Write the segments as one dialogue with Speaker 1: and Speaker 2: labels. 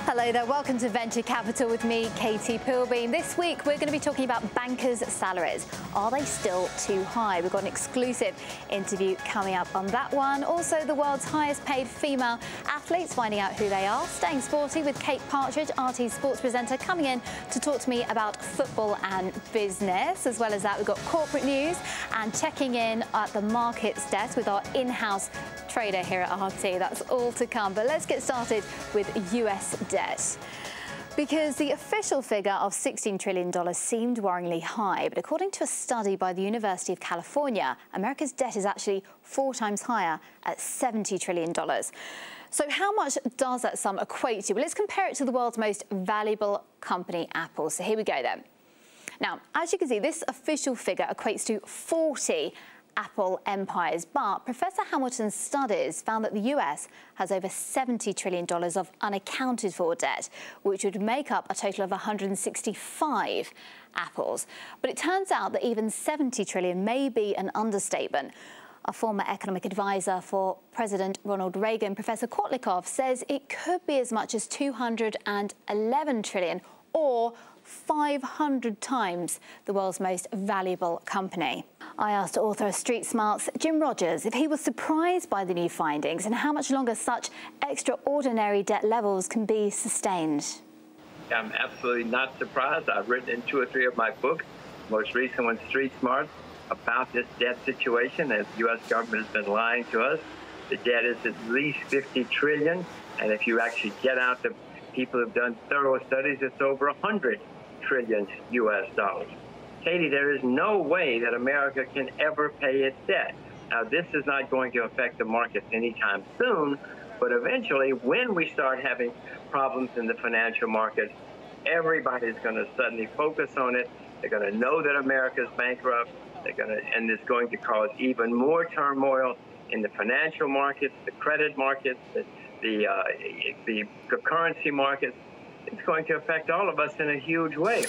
Speaker 1: Hello there, welcome to Venture Capital with me, Katie Pilbeam. This week we're going to be talking about bankers' salaries. Are they still too high? We've got an exclusive interview coming up on that one. Also, the world's highest paid female athletes, finding out who they are. Staying sporty with Kate Partridge, RT sports presenter, coming in to talk to me about football and business. As well as that, we've got corporate news and checking in at the markets desk with our in-house trader here at RT. That's all to come. But let's get started with US debt. Because the official figure of $16 trillion seemed worryingly high, but according to a study by the University of California, America's debt is actually 4 times higher at $70 trillion. So how much does that sum equate to? Well, let's compare it to the world's most valuable company, Apple. So here we go then. Now, as you can see, this official figure equates to 40 Apple empires, but Professor Hamilton's studies found that the US has over $70 trillion of unaccounted for debt, which would make up a total of 165 Apples. But it turns out that even 70 trillion may be an understatement. A former economic advisor for President Ronald Reagan, Professor Kotlikoff, says it could be as much as 211 trillion, or 500 times the world's most valuable company. I asked author of Street Smart's Jim Rogers if he was surprised by the new findings and how much longer such extraordinary debt levels can be sustained.
Speaker 2: I'm absolutely not surprised. I've written in 2 or 3 of my books, most recent one, Street Smart, about this debt situation. As the U.S. government has been lying to us. The debt is at least 50 trillion, and if you actually get out the people have done thorough studies, it's over 100 trillion U.S. dollars. Katie, there is no way that America can ever pay its debt. Now, this is not going to affect the markets anytime soon, but eventually, when we start having problems in the financial markets, everybody's going to suddenly focus on it. They're going to know that America's bankrupt. And it's going to cause even more turmoil in the financial markets, the credit markets, the currency markets. It's going to affect all of us in a huge way.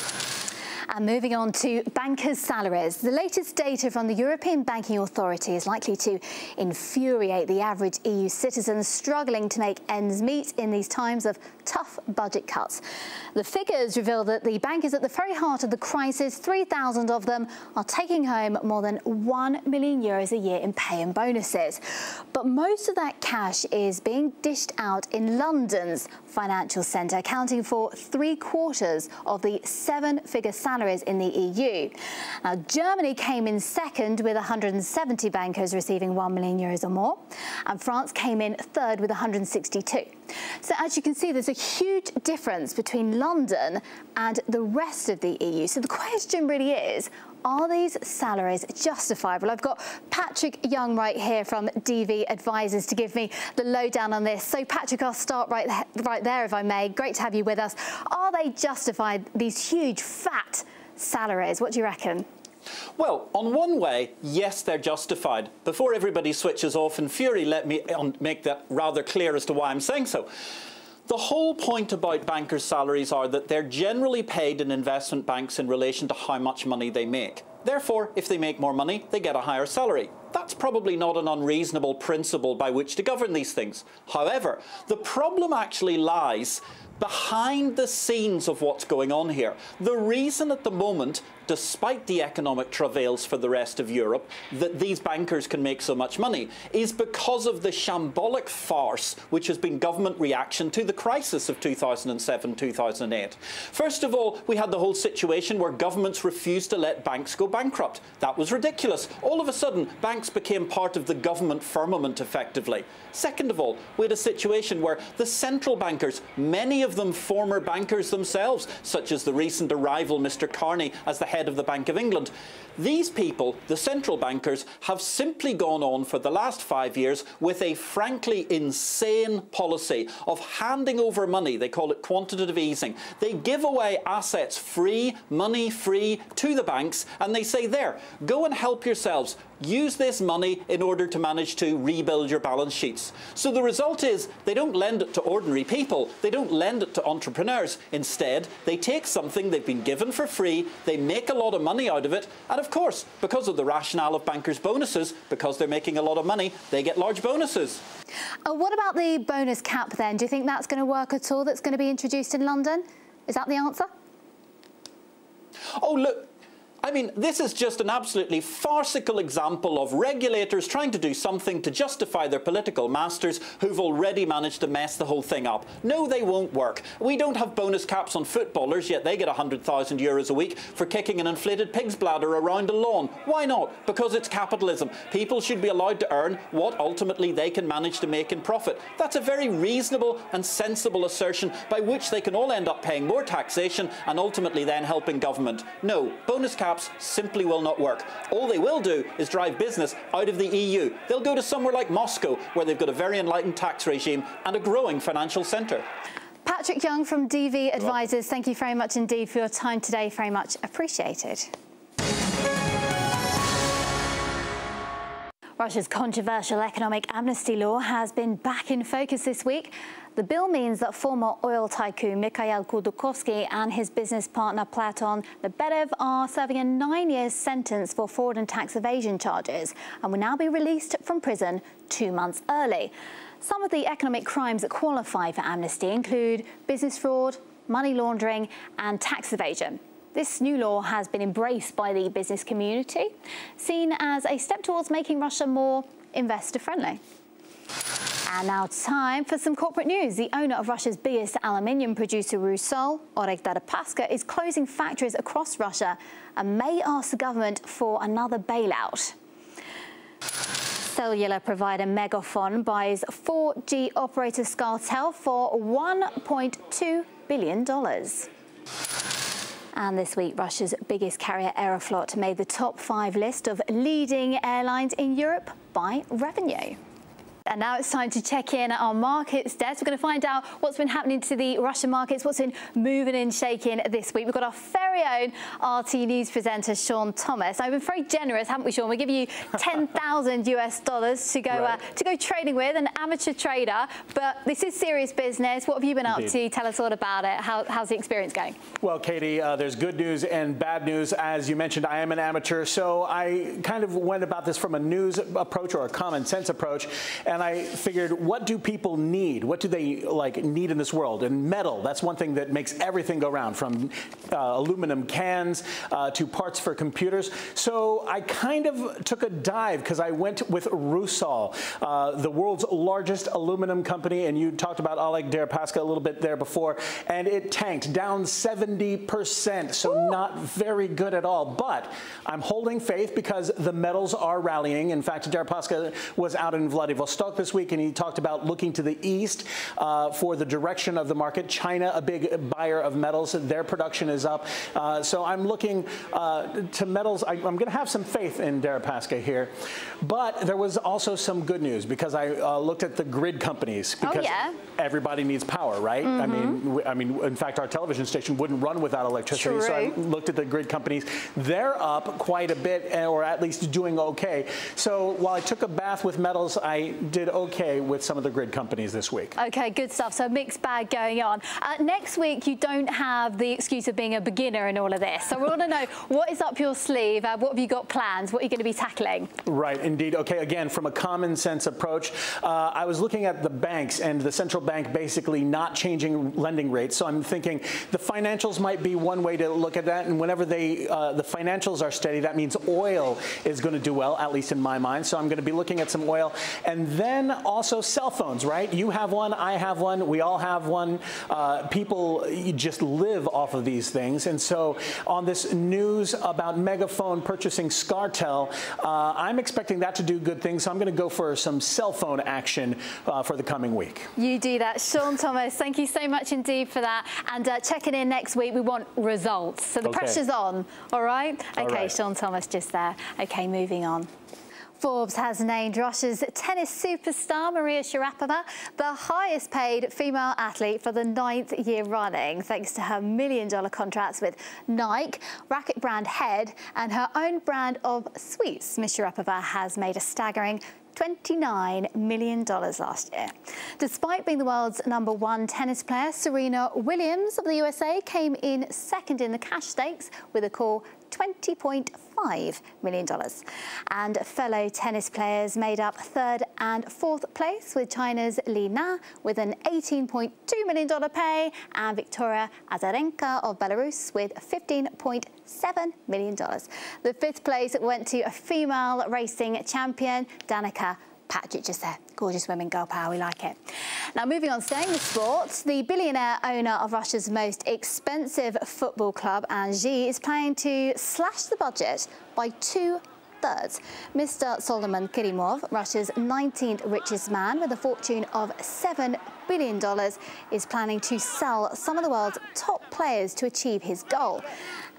Speaker 1: And moving on to bankers' salaries. The latest data from the European Banking Authority is likely to infuriate the average EU citizen struggling to make ends meet in these times of tough budget cuts. The figures reveal that the bankers at the very heart of the crisis, 3,000 of them, are taking home more than €1 million a year in pay and bonuses. But most of that cash is being dished out in London's financial centre, accounting for 3/4 of the 7-figure salaries in the EU. Now, Germany came in second with 170 bankers receiving €1 million or more, and France came in third with 162. So as you can see, there's a huge difference between London and the rest of the EU. So the question really is, are these salaries justifiable? I've got Patrick Young right here from DV Advisors to give me the lowdown on this. So Patrick, I'll start right there if I may. Great to have you with us. Are they justified, these huge fat salaries? What do you reckon?
Speaker 3: Well, on one way, yes, they're justified. Before everybody switches off in fury, let me make that rather clear as to why I'm saying so. The whole point about bankers' salaries are that they're generally paid in investment banks in relation to how much money they make. Therefore, if they make more money, they get a higher salary. That's probably not an unreasonable principle by which to govern these things. However, the problem actually lies behind the scenes of what's going on here. The reason at the moment, despite the economic travails for the rest of Europe, that these bankers can make so much money is because of the shambolic farce which has been government reaction to the crisis of 2007-2008. First of all, we had the whole situation where governments refused to let banks go bankrupt. That was ridiculous. All of a sudden, banks became part of the government firmament effectively. Second of all, we had a situation where the central bankers, many of them former bankers themselves, such as the recent arrival Mr. Carney as the head of the Bank of England, these people, the central bankers, have simply gone on for the last 5 years with a frankly insane policy of handing over money. They call it quantitative easing. They give away assets free, money free to the banks, and they say, there, go and help yourselves. use this money in order to manage to rebuild your balance sheets. So the result is they don't lend it to ordinary people, they don't lend it to entrepreneurs. Instead, they take something they've been given for free, they make a lot of money out of it, and of course, because of the rationale of bankers' bonuses, because they're making a lot of money, they get large bonuses.
Speaker 1: What about the bonus cap then? Do you think that's going to work at all, that's going to be introduced in London? Is that the answer?
Speaker 3: Oh, look. I mean, this is just an absolutely farcical example of regulators trying to do something to justify their political masters who've already managed to mess the whole thing up. No, they won't work. We don't have bonus caps on footballers, yet they get €100,000 a week for kicking an inflated pig's bladder around a lawn. Why not? Because it's capitalism. People should be allowed to earn what ultimately they can manage to make in profit. That's a very reasonable and sensible assertion by which they can all end up paying more taxation and ultimately then helping government. No, bonus caps simply will not work. All they will do is drive business out of the EU. They'll go to somewhere like Moscow, where they've got a very enlightened tax regime and a growing financial centre.
Speaker 1: Patrick Young from DV Advisors, thank you very much indeed for your time today. Very much appreciated. Russia's controversial economic amnesty law has been back in focus this week. The bill means that former oil tycoon Mikhail Khodorkovsky and his business partner Platon Lebedev are serving a 9-year sentence for fraud and tax evasion charges and will now be released from prison 2 months early. Some of the economic crimes that qualify for amnesty include business fraud, money laundering and tax evasion. This new law has been embraced by the business community, seen as a step towards making Russia more investor-friendly. And now time for some corporate news. The owner of Russia's biggest aluminium producer, Rusal, Oleg Deripaska, is closing factories across Russia and may ask the government for another bailout. Cellular provider Megafon buys 4G operator ScarTel for $1.2 billion. And this week, Russia's biggest carrier, Aeroflot, made the top 5 list of leading airlines in Europe by revenue. And now it's time to check in at our markets desk. We're going to find out what's been happening to the Russian markets, what's been moving and shaking this week. We've got our very own RT News presenter, Sean Thomas. I've been very generous, haven't we, Sean? We're giving you $10,000 to go trading with, an amateur trader. But this is serious business. What have you been up to? Tell us all about it. How's the experience going?
Speaker 4: Well, Katie, there's good news and bad news. As you mentioned, I am an amateur, so I kind of went about this from a news approach or a common sense approach. And I figured, what do people need? What do they need in this world? And metal, that's one thing that makes everything go round, from aluminum cans to parts for computers. So I kind of took a dive because I went with Rusal, the world's largest aluminum company. And you talked about Oleg Deripaska a little bit there before. And it tanked down 70%. So not very good at all. But I'm holding faith because the metals are rallying. In fact, Deripaska was out in Vladivostok this week, and he talked about looking to the east for the direction of the market. China, a big buyer of metals, their production is up. So I'm looking to metals. I'm going to have some faith in Deripaska here. But there was also some good news because I looked at the grid companies because everybody needs power, right?
Speaker 1: Mm-hmm.
Speaker 4: I mean, in fact, our television station wouldn't run without electricity.
Speaker 1: True.
Speaker 4: So I looked at the grid companies. They're up quite a bit, or at least doing okay. So while I took a bath with metals, I did okay with some of the grid companies this week.
Speaker 1: Okay, good stuff. So a mixed bag going on. Next week, you don't have the excuse of being a beginner in all of this. So we want to know what is up your sleeve. What have you got plans? What are you going to be tackling?
Speaker 4: Right, indeed. Okay, again, from a common sense approach, I was looking at the banks and the central bank basically not changing lending rates. So I'm thinking the financials might be one way to look at that. And whenever the financials are steady, that means oil is going to do well, at least in my mind. So I'm going to be looking at some oil. And then also cell phones, right? You have one, I have one, we all have one. People just live off of these things. And so on this news about Megafon purchasing ScarTel, I'm expecting that to do good things. So I'm going to go for some cell phone action for the coming week.
Speaker 1: You do that. Sean Thomas, thank you so much indeed for that. And checking in next week, we want results. So the pressure's on, all right? Okay, Sean Thomas just there. Okay, moving on. Forbes has named Russia's tennis superstar Maria Sharapova the highest paid female athlete for the 9th year running, thanks to her $1 million contracts with Nike, racket brand Head, and her own brand of sweets. Ms. Sharapova has made a staggering $29 million last year. Despite being the world's #1 tennis player, Serena Williams of the USA came in second in the cash stakes with a cool $20.5 million. And fellow tennis players made up 3rd and 4th place, with China's Li Na with an $18.2 million pay and Victoria Azarenka of Belarus with $15.7 million. The 5th place went to a female racing champion, Danica Patrick. Just there. Gorgeous women, girl power, we like it. Now, moving on, staying with sports, the billionaire owner of Russia's most expensive football club, Anzhi, is planning to slash the budget by 2/3. Mr. Solomon Kerimov, Russia's 19th richest man with a fortune of $7 billion, is planning to sell some of the world's top players to achieve his goal.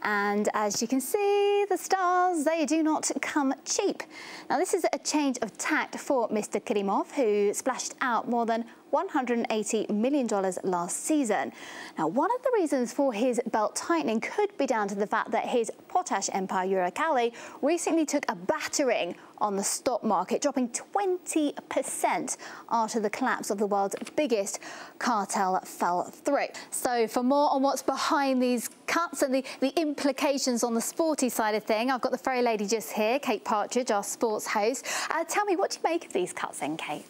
Speaker 1: And as you can see, the stars, they do not come cheap. Now, this is a change of tact for Mr. Kerimov, who splashed out more than $180 million last season. Now, one of the reasons for his belt tightening could be down to the fact that his potash empire, Uralkali, recently took a battering on the stock market, dropping 20% after the collapse of the world's biggest cartel fell through. So for more on what's behind these cuts and the implications on the sporty side of thing, I've got the fairy lady just here, Kate Partridge, our sports host. Tell me, what do you make of these cuts then, Kate?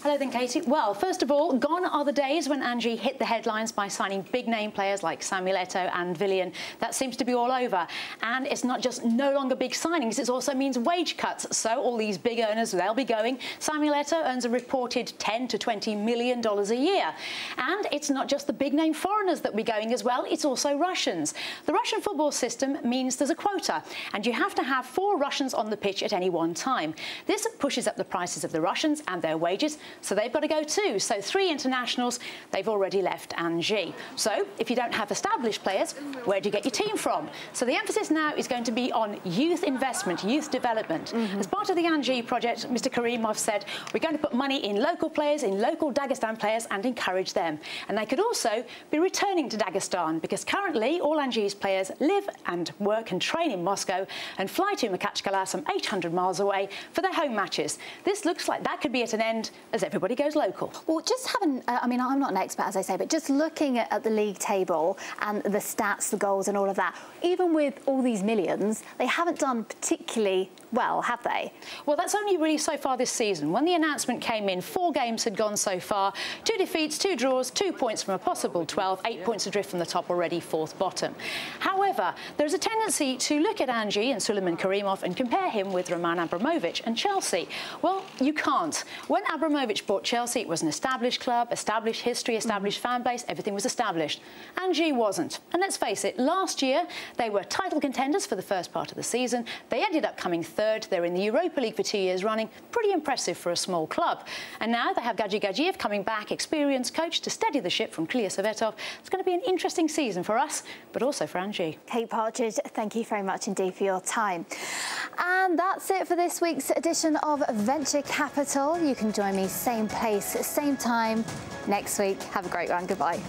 Speaker 5: Hello then, Katie. Well, first of all, gone are the days when Anzhi hit the headlines by signing big-name players like Samuel Eto'o and Willian. That seems to be all over. And it's not just no longer big signings, it also means wage cuts. So all these big earners, they'll be going. Samuel Eto'o earns a reported $10 to $20 million a year. And it's not just the big-name foreigners that will be going as well, it's also Russians. The Russian football system means there's a quota, and you have to have 4 Russians on the pitch at any one time. This pushes up the prices of the Russians and their wages, so they've got to go too. So 3 internationals, they've already left Anzhi. So if you don't have established players, where do you get your team from? So the emphasis now is going to be on youth investment, youth development. As part of the Anzhi project, Mr. Kerimov said, we're going to put money in local players, in local Dagestan players, and encourage them. And they could also be returning to Dagestan, because currently all Anzhi's players live and work and train in Moscow and fly to Makhachkala, some 800 miles away, for their home matches. This looks like that could be at an end as everybody goes local. Well,
Speaker 1: just having, I mean, I'm not an expert, as I say, but just looking at the league table and the stats, the goals and all of that, even with all these millions, they haven't done particularly well, have they? Well, that's only really so far this season. When the announcement came in, 4 games had gone so far, 2 defeats, 2 draws, 2 points from a possible 12, 8 points adrift from the top already, 4th bottom. However, there's a tendency to look at Anzhi and Suleiman Kerimov and compare him with Roman Abramovich and Chelsea. Well, you can't. When Abramovich bought Chelsea, it was an established club, established history, established fan base, everything was established. Anzhi wasn't. And let's face it, last year, they were title contenders for the first part of the season. They ended up coming 3rd. They're in the Europa League for 2 years running. Pretty impressive for a small club. And now they have Gaji Gajiev coming back, experienced coach, to steady the ship from Kliya Sovetov. It's going to be an interesting season for us, but also for Anzhi. Kate Partridge, thank you very much indeed for your time. And that's it for this week's edition of Venture Capital. You can join me same place, same time next week. Have a great one. Goodbye.